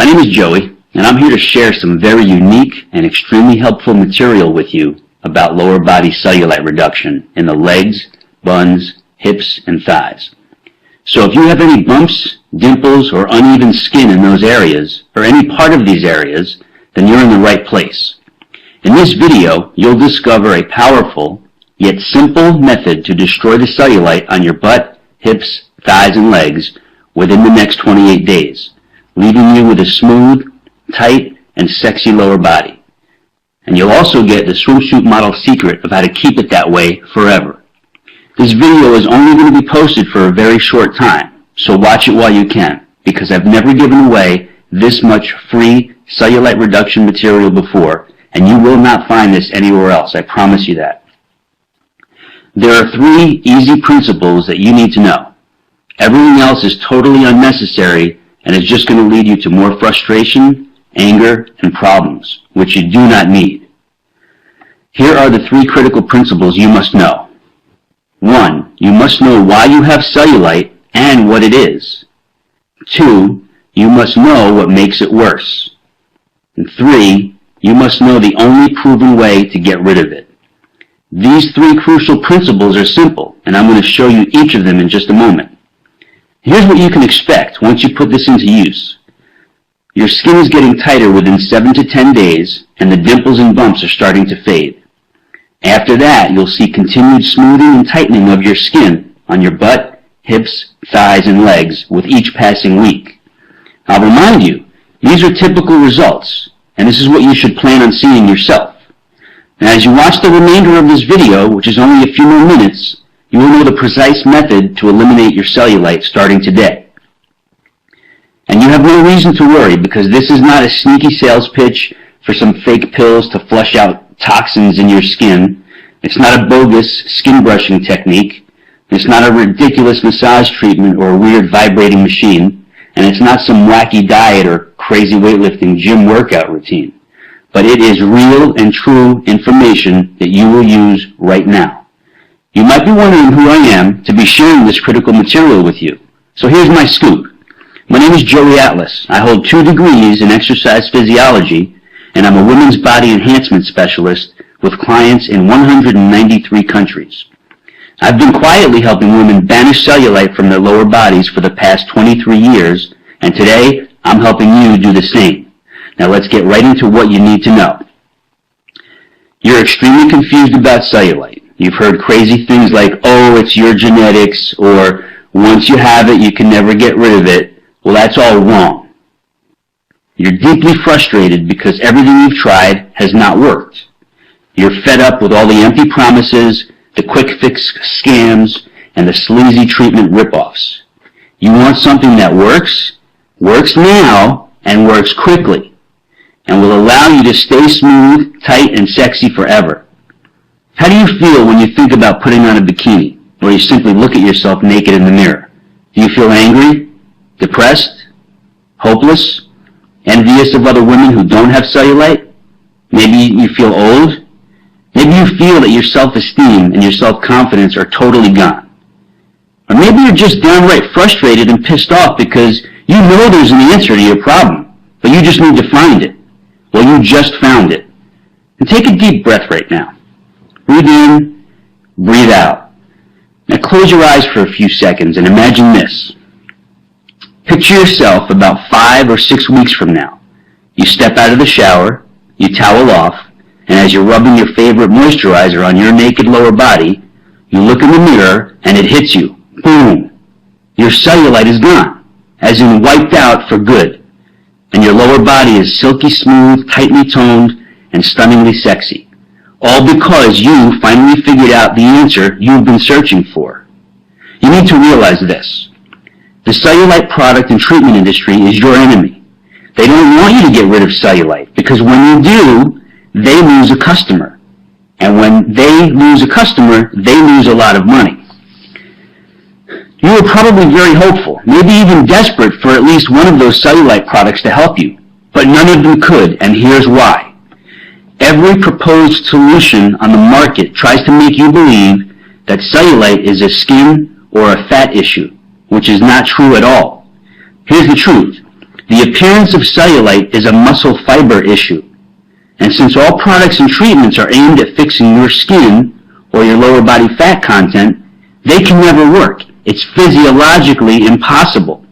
My name is Joey, and I'm here to share some very unique and extremely helpful material with you about lower body cellulite reduction in the legs, buns, hips, and thighs. So if you have any bumps, dimples, or uneven skin in those areas, or any part of these areas, then you're in the right place. In this video, you'll discover a powerful, yet simple method to destroy the cellulite on your butt, hips, thighs, and legs within the next 28 days, leaving you with a smooth, tight, and sexy lower body. And you'll also get the swimsuit model secret of how to keep it that way forever. This video is only going to be posted for a very short time, so watch it while you can, because I've never given away this much free cellulite reduction material before, and you will not find this anywhere else, I promise you that. There are 3 easy principles that you need to know. Everything else is totally unnecessary and is just going to lead you to more frustration, anger, and problems, which you do not need. Here are the 3 critical principles you must know. 1. You must know why you have cellulite and what it is. 2. You must know what makes it worse. And 3. You must know the only proven way to get rid of it. These 3 crucial principles are simple, and I'm going to show you each of them in just a moment. Here's what you can expect once you put this into use. Your skin is getting tighter within 7 to 10 days, and the dimples and bumps are starting to fade. After that, you'll see continued smoothing and tightening of your skin on your butt, hips, thighs, and legs with each passing week. I'll remind you, these are typical results, and this is what you should plan on seeing yourself. And as you watch the remainder of this video, which is only a few more minutes, you will know the precise method to eliminate your cellulite starting today. And you have no reason to worry, because this is not a sneaky sales pitch for some fake pills to flush out toxins in your skin. It's not a bogus skin brushing technique. It's not a ridiculous massage treatment or a weird vibrating machine. And it's not some wacky diet or crazy weightlifting gym workout routine. But it is real and true information that you will use right now. You might be wondering who I am to be sharing this critical material with you. So here's my scoop. My name is Joey Atlas. I hold 2 degrees in exercise physiology, and I'm a women's body enhancement specialist with clients in 193 countries. I've been quietly helping women banish cellulite from their lower bodies for the past 23 years, and today I'm helping you do the same. Now let's get right into what you need to know. You're extremely confused about cellulite. You've heard crazy things like, oh, it's your genetics, or once you have it, you can never get rid of it. Well, that's all wrong. You're deeply frustrated because everything you've tried has not worked. You're fed up with all the empty promises, the quick fix scams, and the sleazy treatment ripoffs. You want something that works now, and works quickly, and will allow you to stay smooth, tight, and sexy forever. How do you feel when you think about putting on a bikini, or you simply look at yourself naked in the mirror? Do you feel angry, depressed, hopeless, envious of other women who don't have cellulite? Maybe you feel old? Maybe you feel that your self-esteem and your self-confidence are totally gone. Or maybe you're just downright frustrated and pissed off because you know there's an answer to your problem, but you just need to find it. Well, you just found it. And take a deep breath right now. Breathe in, breathe out. Now close your eyes for a few seconds and imagine this. Picture yourself about 5 or 6 weeks from now. You step out of the shower, you towel off, and as you're rubbing your favorite moisturizer on your naked lower body, you look in the mirror and it hits you. Boom! Your cellulite is gone, as in wiped out for good. And your lower body is silky smooth, tightly toned, and stunningly sexy. All because you finally figured out the answer you've been searching for. You need to realize this. The cellulite product and treatment industry is your enemy. They don't want you to get rid of cellulite, because when you do, they lose a customer. And when they lose a customer, they lose a lot of money. You were probably very hopeful, maybe even desperate for at least one of those cellulite products to help you, but none of them could, and here's why. Every proposed solution on the market tries to make you believe that cellulite is a skin or a fat issue, which is not true at all. Here's the truth. The appearance of cellulite is a muscle fiber issue, and since all products and treatments are aimed at fixing your skin or your lower body fat content, they can never work. It's physiologically impossible.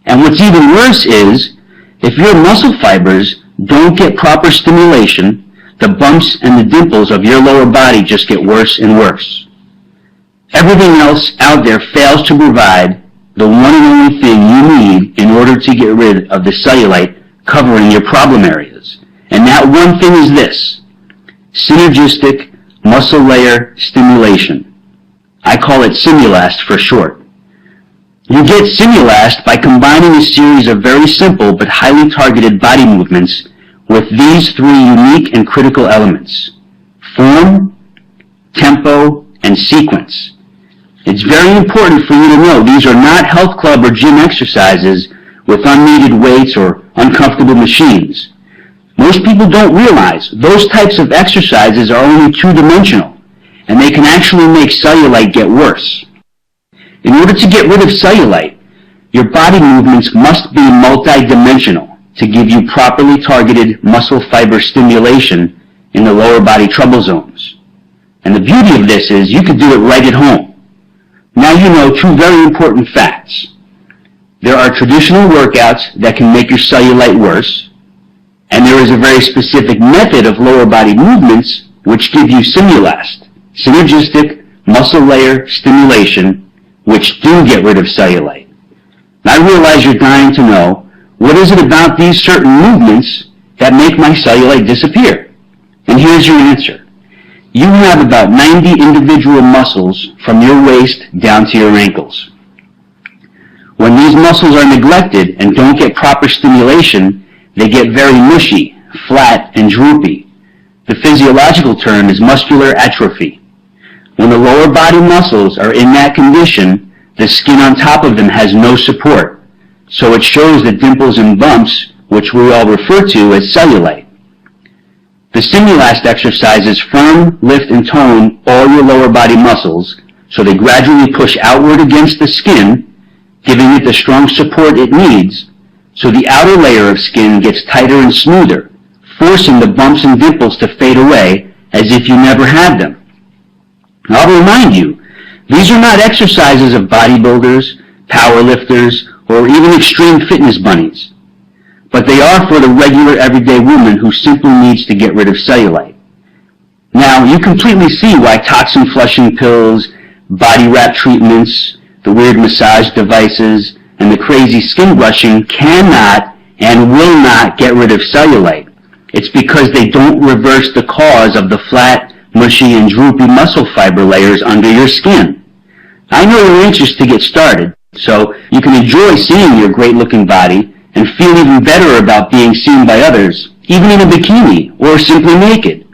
And what's even worse is, if your muscle fibers don't get proper stimulation, the bumps and the dimples of your lower body just get worse and worse. Everything else out there fails to provide the one and only thing you need in order to get rid of the cellulite covering your problem areas. And that one thing is this: synergistic muscle layer stimulation. I call it Simulast for short. You get Simulast by combining a series of very simple but highly targeted body movements with these three unique and critical elements: form, tempo, and sequence. It's very important for you to know these are not health club or gym exercises with unneeded weights or uncomfortable machines. Most people don't realize those types of exercises are only two-dimensional, and they can actually make cellulite get worse. In order to get rid of cellulite, your body movements must be multi-dimensional to give you properly targeted muscle fiber stimulation in the lower body trouble zones. And the beauty of this is you can do it right at home. Now you know two very important facts. There are traditional workouts that can make your cellulite worse, and there is a very specific method of lower body movements which give you Simulast, synergistic muscle layer stimulation, which do get rid of cellulite. I realize you're dying to know, what is it about these certain movements that make my cellulite disappear? And here's your answer. You have about 90 individual muscles from your waist down to your ankles. When these muscles are neglected and don't get proper stimulation, they get very mushy, flat, and droopy. The physiological term is muscular atrophy. When the lower body muscles are in that condition, the skin on top of them has no support, so it shows the dimples and bumps, which we all refer to as cellulite. The Simulast exercises firm, lift, and tone all your lower body muscles, so they gradually push outward against the skin, giving it the strong support it needs, so the outer layer of skin gets tighter and smoother, forcing the bumps and dimples to fade away as if you never had them. I'll remind you, these are not exercises of bodybuilders, powerlifters, or even extreme fitness bunnies, but they are for the regular everyday woman who simply needs to get rid of cellulite. Now, you completely see why toxin flushing pills, body wrap treatments, the weird massage devices, and the crazy skin brushing cannot and will not get rid of cellulite. It's because they don't reverse the cause of the flat, mushy, and droopy muscle fiber layers under your skin. I know you're anxious to get started, so you can enjoy seeing your great-looking body and feel even better about being seen by others, even in a bikini or simply naked.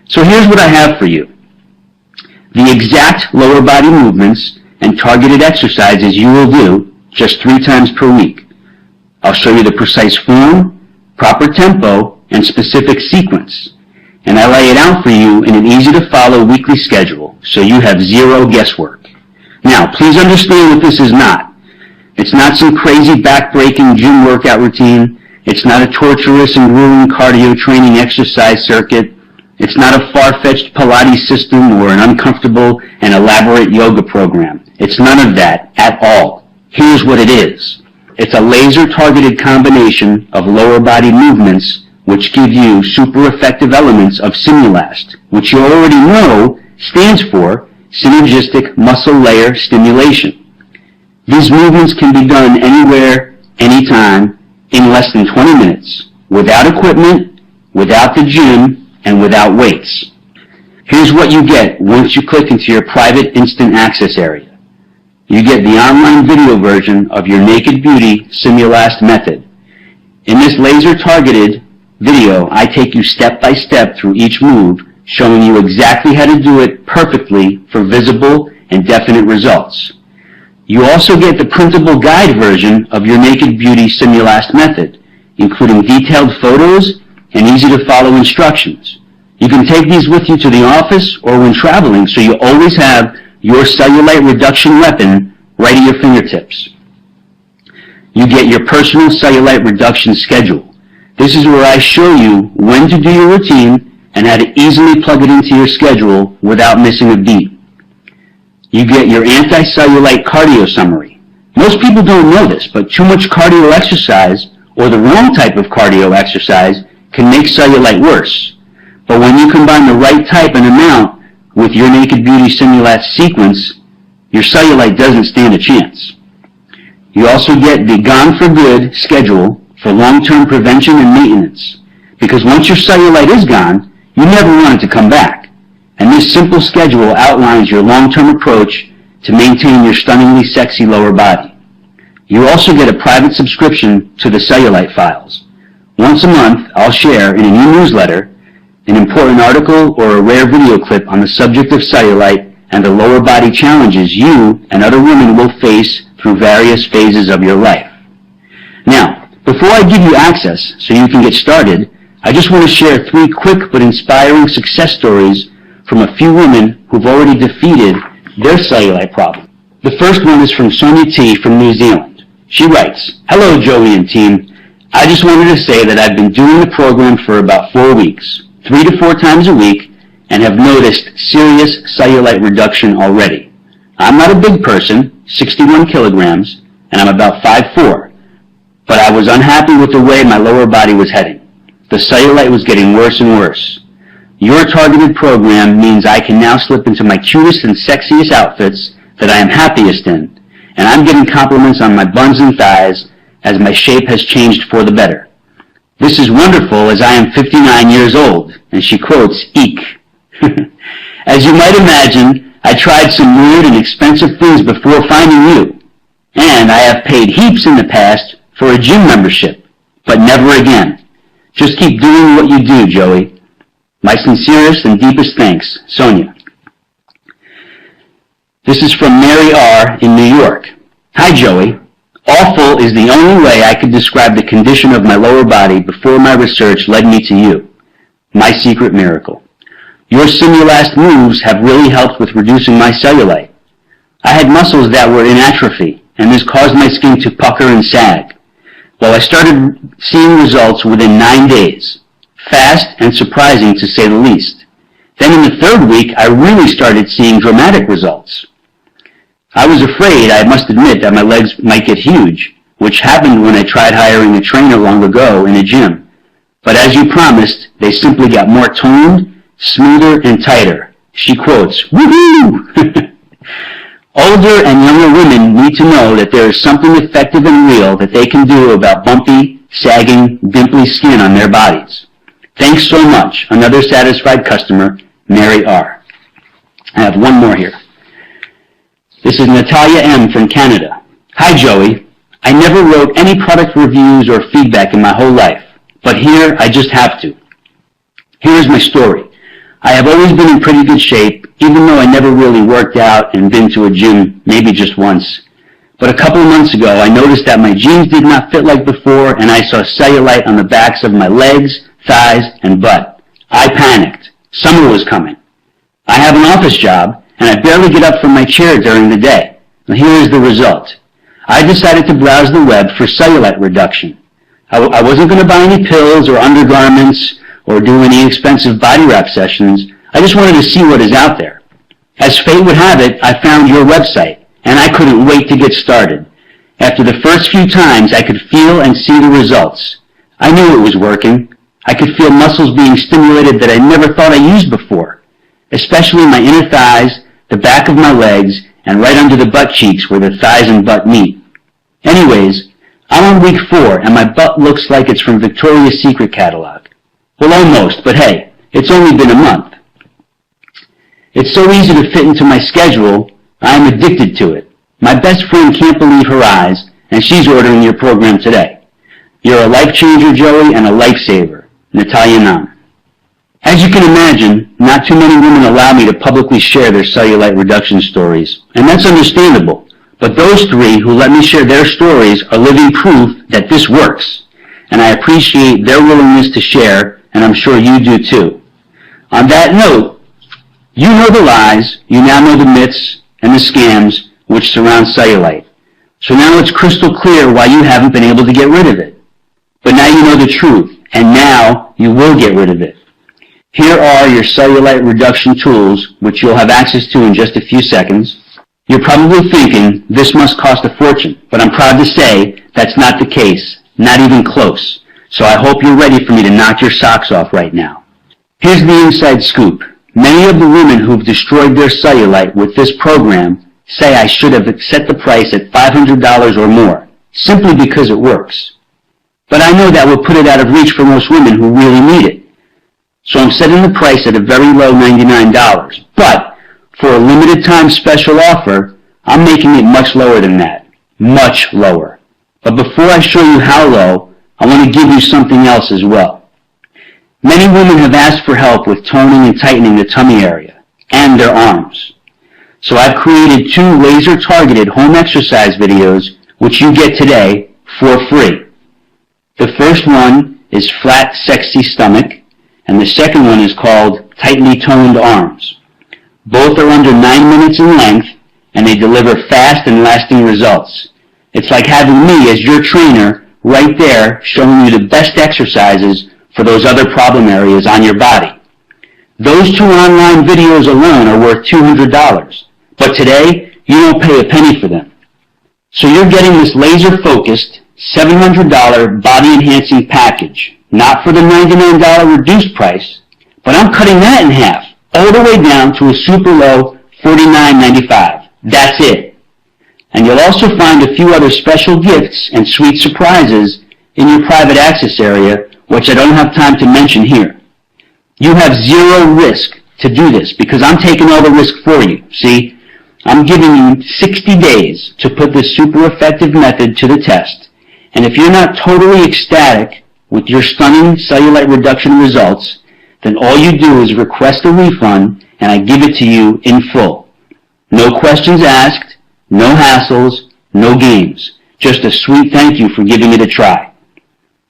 So here's what I have for you. The exact lower body movements and targeted exercises you will do just 3 times per week. I'll show you the precise form, proper tempo, and specific sequence. And I lay it out for you in an easy-to-follow weekly schedule, so you have zero guesswork. Now, please understand what this is not. It's not some crazy back-breaking gym workout routine. It's not a torturous and grueling cardio training exercise circuit. It's not a far-fetched Pilates system or an uncomfortable and elaborate yoga program. It's none of that at all. Here's what it is. It's a laser-targeted combination of lower body movements which give you super effective elements of Simulast, which you already know stands for synergistic muscle layer stimulation. These movements can be done anywhere, anytime, in less than 20 minutes, without equipment, without the gym, and without weights. Here's what you get once you click into your private instant access area. You get the online video version of your Naked Beauty Simulast method. In this laser-targeted video, I take you step by step through each move, showing you exactly how to do it perfectly for visible and definite results. You also get the printable guide version of your Naked Beauty Simulast method, including detailed photos and easy-to-follow instructions. You can take these with you to the office or when traveling, so you always have your cellulite reduction weapon right at your fingertips. You get your personal cellulite reduction schedule. This is where I show you when to do your routine and how to easily plug it into your schedule without missing a beat. You get your anti-cellulite cardio summary. Most people don't know this, but too much cardio exercise or the wrong type of cardio exercise can make cellulite worse. But when you combine the right type and amount with your Naked Beauty Simulate sequence, your cellulite doesn't stand a chance. You also get the Gone for Good schedule for long-term prevention and maintenance. Because once your cellulite is gone, you never want it to come back. And this simple schedule outlines your long-term approach to maintain your stunningly sexy lower body. You also get a private subscription to the Cellulite files. Once a month, I'll share in a new newsletter an important article or a rare video clip on the subject of cellulite and the lower body challenges you and other women will face through various phases of your life. Now, before I give you access so you can get started, I just want to share 3 quick but inspiring success stories from a few women who've already defeated their cellulite problem. The first one is from Sonia T. from New Zealand. She writes, "Hello, Joey and team. I just wanted to say that I've been doing the program for about 4 weeks, 3 to 4 times a week, and have noticed serious cellulite reduction already. I'm not a big person, 61 kilograms, and I'm about 5'4", but I was unhappy with the way my lower body was heading. The cellulite was getting worse and worse. Your targeted program means I can now slip into my cutest and sexiest outfits that I am happiest in, and I'm getting compliments on my buns and thighs as my shape has changed for the better. This is wonderful as I am 59 years old," and she quotes, "Eek." As you might imagine, I tried some weird and expensive things before finding you, and I have paid heaps in the past for a gym membership, but never again. Just keep doing what you do, Joey. My sincerest and deepest thanks, Sonia. This is from Mary R. in New York. "Hi, Joey. Awful is the only way I could describe the condition of my lower body before my research led me to you. My secret miracle. Your Simulast moves have really helped with reducing my cellulite. I had muscles that were in atrophy, and this caused my skin to pucker and sag. Well, I started seeing results within 9 days. Fast and surprising, to say the least. Then in the 3rd week, I really started seeing dramatic results. I was afraid, I must admit, that my legs might get huge, which happened when I tried hiring a trainer long ago in a gym. But as you promised, they simply got more toned, smoother, and tighter." She quotes, "Woohoo!" Older and younger women need to know that there is something effective and real that they can do about bumpy, sagging, dimply skin on their bodies. Thanks so much. Another satisfied customer, Mary R. I have one more here. This is Natalia M. from Canada. "Hi, Joey. I never wrote any product reviews or feedback in my whole life, but here I just have to. Here is my story. I have always been in pretty good shape, even though I never really worked out and been to a gym maybe just once. But a couple of months ago, I noticed that my jeans did not fit like before, and I saw cellulite on the backs of my legs, thighs, and butt. I panicked. Summer was coming. I have an office job, and I barely get up from my chair during the day. Now here is the result. I decided to browse the web for cellulite reduction. I wasn't going to buy any pills or undergarments or do any expensive body wrap sessions. I just wanted to see what is out there. As fate would have it, I found your website, and I couldn't wait to get started. After the first few times, I could feel and see the results. I knew it was working. I could feel muscles being stimulated that I never thought I used before, especially my inner thighs, the back of my legs, and right under the butt cheeks where the thighs and butt meet. Anyways, I'm on week 4, and my butt looks like it's from Victoria's Secret catalog. Well, almost, but hey, it's only been a month. It's so easy to fit into my schedule, I am addicted to it. My best friend can't believe her eyes, and she's ordering your program today. You're a life changer, Joey, and a lifesaver. Natalia Nam. As you can imagine, not too many women allow me to publicly share their cellulite reduction stories, and that's understandable. But those 3 who let me share their stories are living proof that this works, and I appreciate their willingness to share, and I'm sure you do too. On that note, you know the lies, you now know the myths and the scams which surround cellulite. So now it's crystal clear why you haven't been able to get rid of it. But now you know the truth, and now you will get rid of it. Here are your cellulite reduction tools, which you'll have access to in just a few seconds. You're probably thinking, this must cost a fortune, but I'm proud to say that's not the case, not even close. So I hope you're ready for me to knock your socks off right now. Here's the inside scoop. Many of the women who've destroyed their cellulite with this program say I should have set the price at $500 or more, simply because it works. But I know that would put it out of reach for most women who really need it. So I'm setting the price at a very low $99. But for a limited time special offer, I'm making it much lower than that. Much lower. But before I show you how low, I want to give you something else as well. Many women have asked for help with toning and tightening the tummy area and their arms. So I've created 2 laser-targeted home exercise videos which you get today for free. The first one is Flat, Sexy Stomach, and the second one is called Tightly Toned Arms. Both are under 9 minutes in length, and they deliver fast and lasting results. It's like having me as your trainer right there showing you the best exercises for those other problem areas on your body. Those 2 online videos alone are worth $200, but today you don't pay a penny for them. So you're getting this laser-focused $700 body-enhancing package, not for the $99 reduced price, but I'm cutting that in half, all the way down to a super low $49.95. That's it. And you'll also find a few other special gifts and sweet surprises in your private access area, which I don't have time to mention here. You have zero risk to do this because I'm taking all the risk for you. See, I'm giving you 60 days to put this super effective method to the test. And if you're not totally ecstatic with your stunning cellulite reduction results, then all you do is request a refund and I give it to you in full. No questions asked, no hassles, no games. Just a sweet thank you for giving it a try.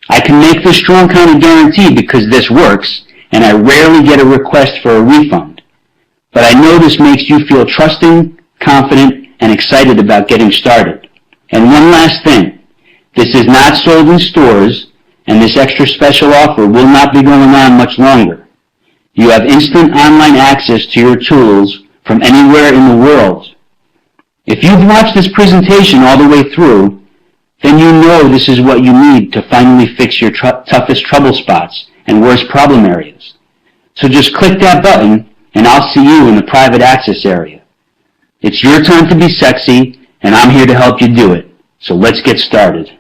I can make this strong kind of guarantee because this works, and I rarely get a request for a refund. But I know this makes you feel trusting, confident, and excited about getting started. And one last thing. This is not sold in stores, and this extra special offer will not be going on much longer. You have instant online access to your tools from anywhere in the world. If you've watched this presentation all the way through, then you know this is what you need to finally fix your toughest trouble spots and worst problem areas. So just click that button and I'll see you in the private access area. It's your time to be sexy and I'm here to help you do it. So let's get started.